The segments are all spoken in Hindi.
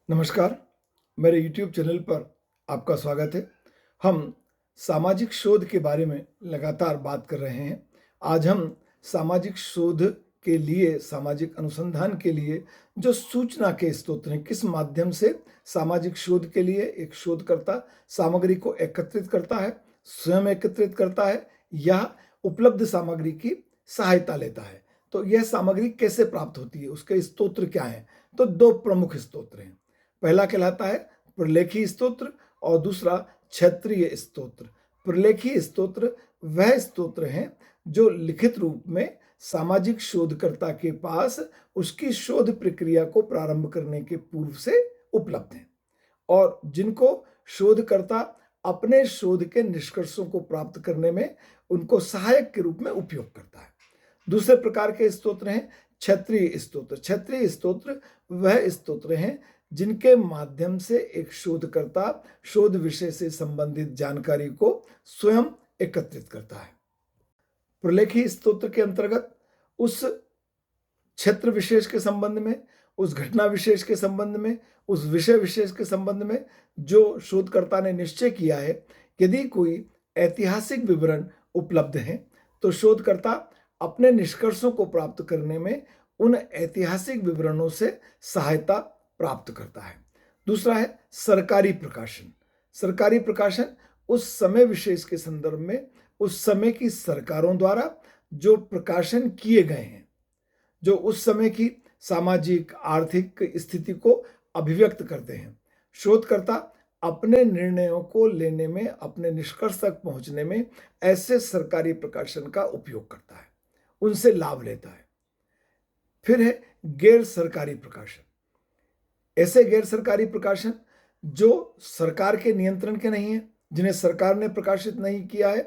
नमस्कार, मेरे YouTube चैनल पर आपका स्वागत है। हम सामाजिक शोध के बारे में लगातार बात कर रहे हैं। आज हम सामाजिक शोध के लिए, सामाजिक अनुसंधान के लिए जो सूचना के स्रोत हैं, किस माध्यम से सामाजिक शोध के लिए एक शोधकर्ता सामग्री को एकत्रित करता है, स्वयं एकत्रित करता है या उपलब्ध सामग्री की सहायता लेता है। तो यह सामग्री कैसे प्राप्त होती है, उसके स्रोत क्या हैं? तो दो प्रमुख स्रोत हैं। पहला कहलाता है प्रलेखी स्तोत्र और दूसरा क्षेत्रीय स्तोत्र। प्रलेखी स्तोत्र वह स्तोत्र हैं जो लिखित रूप में सामाजिक शोधकर्ता के पास उसकी शोध प्रक्रिया को प्रारंभ करने के पूर्व से उपलब्ध हैं और जिनको शोधकर्ता अपने शोध के निष्कर्षों को प्राप्त करने में उनको सहायक के रूप में उपयोग करता है। दूसरे प्रकार के स्तोत्र हैं क्षेत्रीय स्तोत्र। क्षेत्रीय स्तोत्र वह स्तोत्र हैं जिनके माध्यम से एक शोधकर्ता शोध विषय से संबंधित जानकारी को स्वयं एकत्रित करता है। प्रलेखी स्तोत्र के अंतर्गत उस क्षेत्र विशेष के संबंध में, उस घटना विशेष के संबंध में, उस विषय विशेष के संबंध में जो शोधकर्ता ने निश्चय किया है, यदि कोई ऐतिहासिक विवरण उपलब्ध है तो शोधकर्ता अपने निष्कर्षों को प्राप्त करने में उन ऐतिहासिक विवरणों से सहायता प्राप्त करता है। दूसरा है सरकारी प्रकाशन। सरकारी प्रकाशन उस समय विशेष के संदर्भ में उस समय की सरकारों द्वारा जो प्रकाशन किए गए हैं, जो उस समय की सामाजिक आर्थिक स्थिति को अभिव्यक्त करते हैं। शोधकर्ता अपने निर्णयों को लेने में, अपने निष्कर्ष तक पहुंचने में ऐसे सरकारी प्रकाशन का उपयोग करता है, उनसे लाभ लेता है। फिर है गैर सरकारी प्रकाशन। ऐसे गैर सरकारी प्रकाशन जो सरकार के नियंत्रण के नहीं है, जिन्हें सरकार ने प्रकाशित नहीं किया है,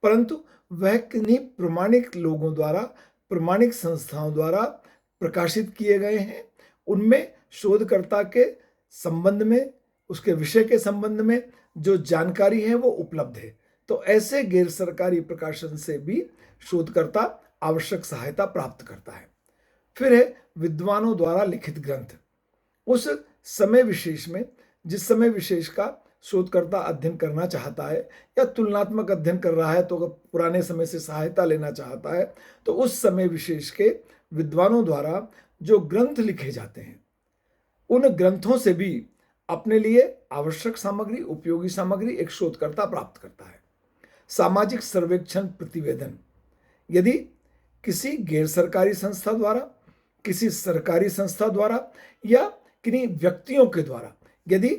परंतु वह किन्हीं प्रमाणिक लोगों द्वारा, प्रमाणिक संस्थाओं द्वारा प्रकाशित किए गए हैं। उनमें शोधकर्ता के संबंध में, उसके विषय के संबंध में जो जानकारी है वो उपलब्ध है। तो ऐसे गैर सरकारी प्रकाशन से भी शोधकर्ता आवश्यक सहायता प्राप्त करता है। फिर है विद्वानों द्वारा लिखित ग्रंथ। उस समय विशेष में, जिस समय विशेष का शोधकर्ता अध्ययन करना चाहता है या तुलनात्मक अध्ययन कर रहा है, तो अगर पुराने समय से सहायता लेना चाहता है तो उस समय विशेष के विद्वानों द्वारा जो ग्रंथ लिखे जाते हैं, उन ग्रंथों से भी अपने लिए आवश्यक सामग्री, उपयोगी सामग्री एक शोधकर्ता प्राप्त करता है। सामाजिक सर्वेक्षण प्रतिवेदन। यदि किसी गैर सरकारी संस्था द्वारा, किसी सरकारी संस्था द्वारा या किन्हीं व्यक्तियों के द्वारा यदि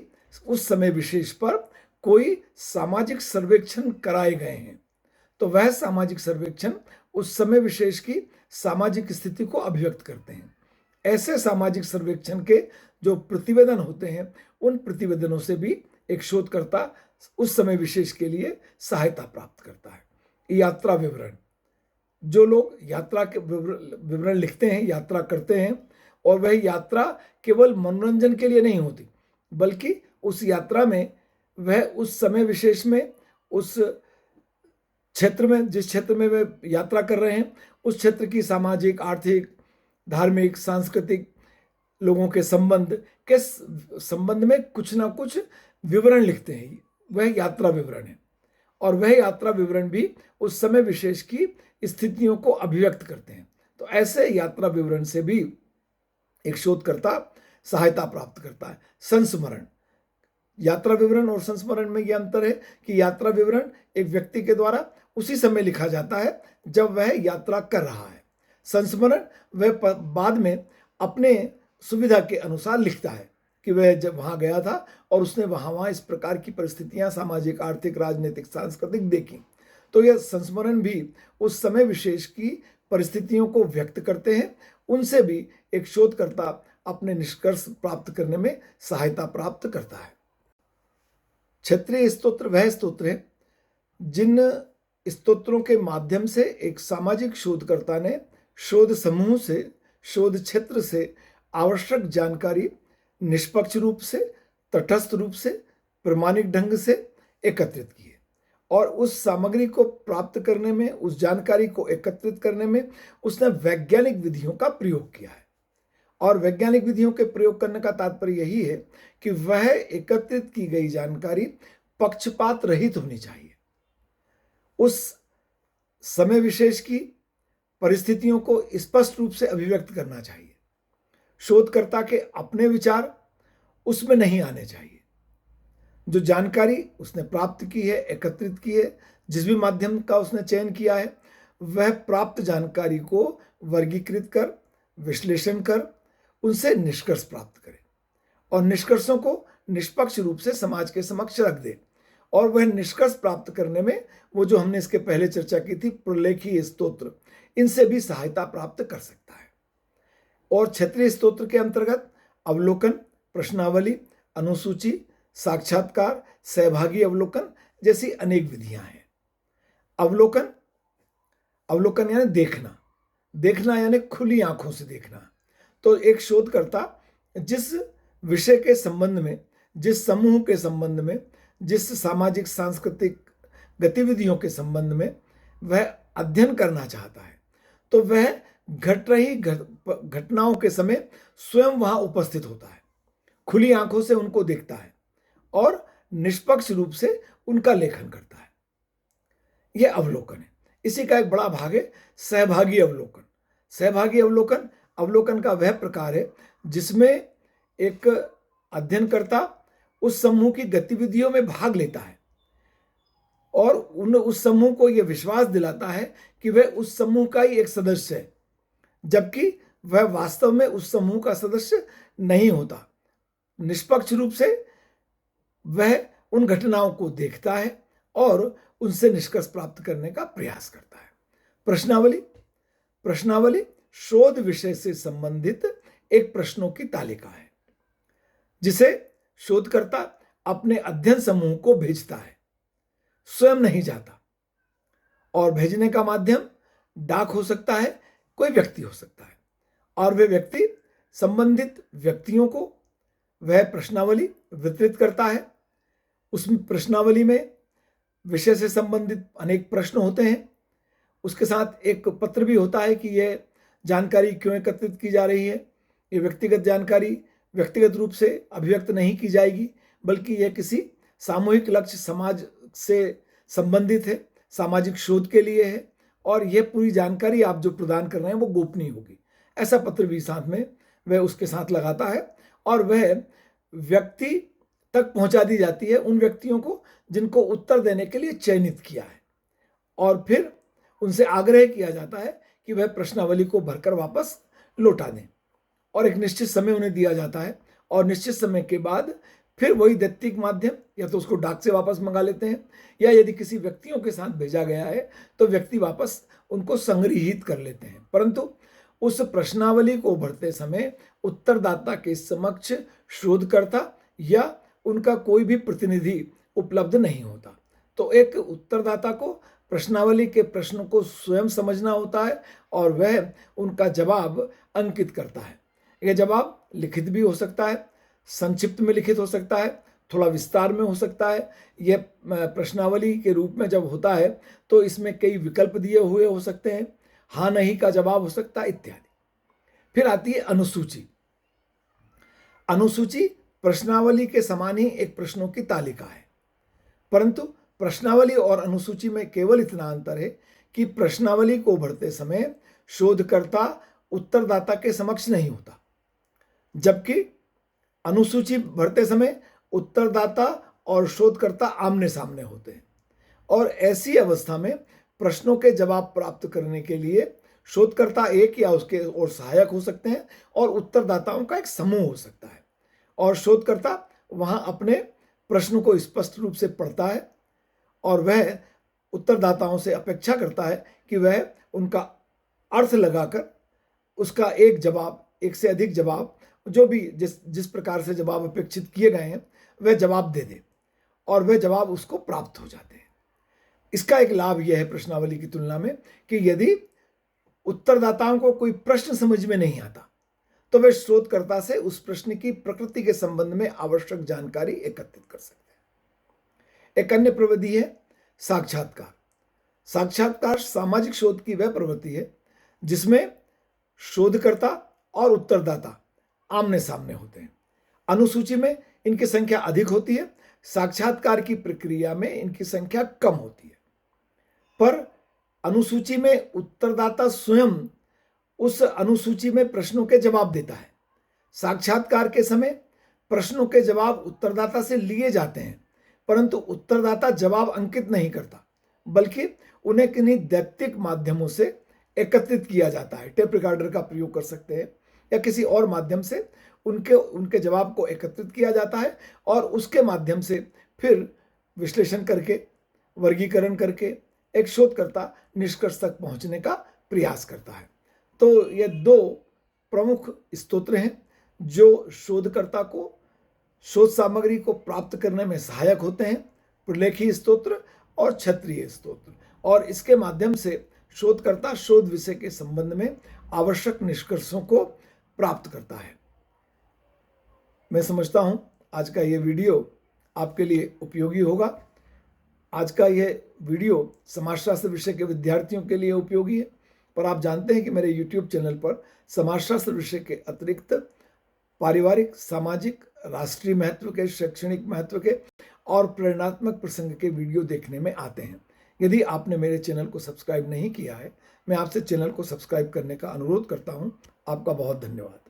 उस समय विशेष पर कोई सामाजिक सर्वेक्षण कराए गए हैं तो वह सामाजिक सर्वेक्षण उस समय विशेष की सामाजिक स्थिति को अभिव्यक्त करते हैं। ऐसे सामाजिक सर्वेक्षण के जो प्रतिवेदन होते हैं, उन प्रतिवेदनों से भी एक शोधकर्ता उस समय विशेष के लिए सहायता प्राप्त करता है। यात्रा विवरण। जो लोग यात्रा के विवरण लिखते हैं, यात्रा करते हैं, और वह यात्रा केवल मनोरंजन के लिए नहीं होती, बल्कि उस यात्रा में वह उस समय विशेष में, उस क्षेत्र में, जिस क्षेत्र में वे यात्रा कर रहे हैं, उस क्षेत्र की सामाजिक, आर्थिक, धार्मिक, सांस्कृतिक लोगों के संबंध के संबंध में कुछ ना कुछ विवरण लिखते हैं। वह यात्रा विवरण है और वह यात्रा विवरण भी उस समय विशेष की स्थितियों को अभिव्यक्त करते हैं। तो ऐसे यात्रा विवरण से भी एक शोधकर्ता सहायता प्राप्त करता है। संस्मरण। यात्रा विवरण और संस्मरण में यह अंतर है कि यात्रा विवरण एक व्यक्ति के द्वारा उसी समय लिखा जाता है जब वह यात्रा कर रहा है। संस्मरण वह बाद में अपने सुविधा के अनुसार लिखता है कि वह जब वहां गया था और उसने वहां इस प्रकार की परिस्थितियां सामाजिक, आर्थिक, राजनीतिक, सांस्कृतिक देखी। तो यह संस्मरण भी उस समय विशेष की परिस्थितियों को व्यक्त करते हैं। उनसे भी एक शोधकर्ता अपने निष्कर्ष प्राप्त करने में सहायता प्राप्त करता है। क्षेत्रीय स्तोत्र वह स्तोत्र है जिन स्तोत्रों के माध्यम से एक सामाजिक शोधकर्ता ने शोध समूह से, शोध क्षेत्र से आवश्यक जानकारी निष्पक्ष रूप से, तटस्थ रूप से, प्रमाणिक ढंग से एकत्रित की है और उस सामग्री को प्राप्त करने में, उस जानकारी को एकत्रित करने में उसने वैज्ञानिक विधियों का प्रयोग किया है और वैज्ञानिक विधियों के प्रयोग करने का तात्पर्य यही है कि वह एकत्रित की गई जानकारी पक्षपात रहित होनी चाहिए, उस समय विशेष की परिस्थितियों को स्पष्ट रूप से अभिव्यक्त करना चाहिए, शोधकर्ता के अपने विचार उसमें नहीं आने चाहिए। जो जानकारी उसने प्राप्त की है, एकत्रित की है, जिस भी माध्यम का उसने चयन किया है, वह प्राप्त जानकारी को वर्गीकृत कर, विश्लेषण कर, उनसे निष्कर्ष प्राप्त करे और निष्कर्षों को निष्पक्ष रूप से समाज के समक्ष रख दे। और वह निष्कर्ष प्राप्त करने में वो जो हमने इसके पहले चर्चा की थी प्रलेखीय स्तोत्र, इनसे भी सहायता प्राप्त कर सकता है। और क्षेत्रीय स्तोत्र के अंतर्गत अवलोकन, प्रश्नावली, अनुसूची, साक्षात्कार, सहभागी अवलोकन जैसी अनेक विधियां हैं। अवलोकन, अवलोकन यानी देखना, देखना यानी खुली आंखों से देखना। तो एक शोधकर्ता जिस विषय के संबंध में, जिस समूह के संबंध में, जिस सामाजिक सांस्कृतिक गतिविधियों के संबंध में वह अध्ययन करना चाहता है, तो वह घट रही घटनाओं के समय स्वयं वहां उपस्थित होता है, खुली आंखों से उनको देखता है और निष्पक्ष रूप से उनका लेखन करता है। यह अवलोकन है। इसी का एक बड़ा भाग है सहभागी अवलोकन। सहभागी अवलोकन, अवलोकन का वह प्रकार है जिसमें एक अध्ययनकर्ता उस समूह की गतिविधियों में भाग लेता है और उस समूह को यह विश्वास दिलाता है कि वह उस समूह का ही एक सदस्य है, जबकि वह वास्तव में उस समूह का सदस्य नहीं होता। निष्पक्ष रूप से वह उन घटनाओं को देखता है और उनसे निष्कर्ष प्राप्त करने का प्रयास करता है। प्रश्नावली, प्रश्नावली शोध विषय से संबंधित एक प्रश्नों की तालिका है जिसे शोधकर्ता अपने अध्ययन समूह को भेजता है, स्वयं नहीं जाता। और भेजने का माध्यम डाक हो सकता है, कोई व्यक्ति हो सकता है, और वे व्यक्ति संबंधित व्यक्तियों को वह प्रश्नावली वितरित करता है। उस प्रश्नावली में विषय से संबंधित अनेक प्रश्न होते हैं। उसके साथ एक पत्र भी होता है कि यह जानकारी क्यों एकत्रित की जा रही है। ये व्यक्तिगत जानकारी व्यक्तिगत रूप से अभिव्यक्त नहीं की जाएगी, बल्कि यह किसी सामूहिक लक्ष्य समाज से संबंधित है, सामाजिक शोध के लिए है, और यह पूरी जानकारी आप जो प्रदान कर रहे हैं वो गोपनीय होगी। ऐसा पत्र भी साथ में वह उसके साथ लगाता है और वह व्यक्ति तक पहुंचा दी जाती है, उन व्यक्तियों को जिनको उत्तर देने के लिए चयनित किया है, और फिर उनसे आग्रह किया जाता है कि वह प्रश्नावली को भरकर वापस लौटा दें, और एक निश्चित समय उन्हें दिया जाता है। और निश्चित समय के बाद फिर वही दैत्तिक माध्यम या तो उसको डाक से वापस मंगा लेते हैं, या यदि किसी व्यक्तियों के साथ भेजा गया है तो व्यक्ति वापस उनको संग्रहित कर लेते हैं। परंतु उस प्रश्नावली को भरते समय उत्तरदाता के समक्ष शोधकर्ता या उनका कोई भी प्रतिनिधि उपलब्ध नहीं होता। तो एक उत्तरदाता को प्रश्नावली के प्रश्नों को स्वयं समझना होता है और वह उनका जवाब अंकित करता है। यह जवाब लिखित भी हो सकता है, संक्षिप्त में लिखित हो सकता है, थोड़ा विस्तार में हो सकता है। यह प्रश्नावली के रूप में जब होता है तो इसमें कई विकल्प दिए हुए हो सकते हैं, हाँ नहीं का जवाब हो सकता है इत्यादि। फिर आती है अनुसूची। अनुसूची प्रश्नावली के समान ही एक प्रश्नों की तालिका है, परंतु प्रश्नावली और अनुसूची में केवल इतना अंतर है कि प्रश्नावली को भरते समय शोधकर्ता उत्तरदाता के समक्ष नहीं होता, जबकि अनुसूची भरते समय उत्तरदाता और शोधकर्ता आमने सामने होते हैं। और ऐसी अवस्था में प्रश्नों के जवाब प्राप्त करने के लिए शोधकर्ता एक या उसके और सहायक हो सकते हैं और उत्तरदाताओं का एक समूह हो सकता है। और शोधकर्ता वहां अपने प्रश्न को स्पष्ट रूप से पढ़ता है और वह उत्तरदाताओं से अपेक्षा करता है कि वह उनका अर्थ लगाकर उसका एक जवाब, एक से अधिक जवाब, जो भी जिस प्रकार से जवाब अपेक्षित किए गए हैं वह जवाब दे दे, और वह जवाब उसको प्राप्त हो जाते हैं। इसका एक लाभ यह है प्रश्नावली की तुलना में कि यदि उत्तरदाताओं को कोई प्रश्न समझ में नहीं आता तो वे शोधकर्ता से उस प्रश्न की प्रकृति के संबंध में आवश्यक जानकारी एकत्रित कर सकते हैं। एक अन्य प्रविधि है साक्षात्कार। साक्षात्कार सामाजिक शोध की वह प्रवृत्ति है जिसमें शोधकर्ता और उत्तरदाता आमने सामने होते हैं। अनुसूची में इनकी संख्या अधिक होती है, साक्षात्कार की प्रक्रिया में इनकी संख्या कम होती है। पर अनुसूची में उत्तरदाता स्वयं उस अनुसूची में प्रश्नों के जवाब देता है। साक्षात्कार के समय प्रश्नों के जवाब उत्तरदाता से लिए जाते हैं, परंतु उत्तरदाता जवाब अंकित नहीं करता, बल्कि उन्हें किन्हीं दैत्तिक माध्यमों से एकत्रित किया जाता है। टेप रिकॉर्डर का प्रयोग कर सकते हैं या किसी और माध्यम से उनके जवाब को एकत्रित किया जाता है और उसके माध्यम से फिर विश्लेषण करके, वर्गीकरण करके एक शोधकर्ता निष्कर्ष तक पहुंचने का प्रयास करता है। तो ये दो प्रमुख स्तोत्र हैं जो शोधकर्ता को शोध सामग्री को प्राप्त करने में सहायक होते हैं, प्रलेखी स्तोत्र और क्षत्रिय स्तोत्र। और इसके माध्यम से शोधकर्ता शोध विषय के संबंध में आवश्यक निष्कर्षों को प्राप्त करता है। मैं समझता हूं आज का ये वीडियो आपके लिए उपयोगी होगा। आज का यह वीडियो समाजशास्त्र विषय के विद्यार्थियों के लिए उपयोगी है, पर आप जानते हैं कि मेरे YouTube चैनल पर समाजशास्त्र विषय के अतिरिक्त पारिवारिक, सामाजिक, राष्ट्रीय महत्व के, शैक्षणिक महत्व के और प्रेरणात्मक प्रसंग के वीडियो देखने में आते हैं। यदि आपने मेरे चैनल को सब्सक्राइब नहीं किया है, मैं आपसे चैनल को सब्सक्राइब करने का अनुरोध करता हूं। आपका बहुत धन्यवाद।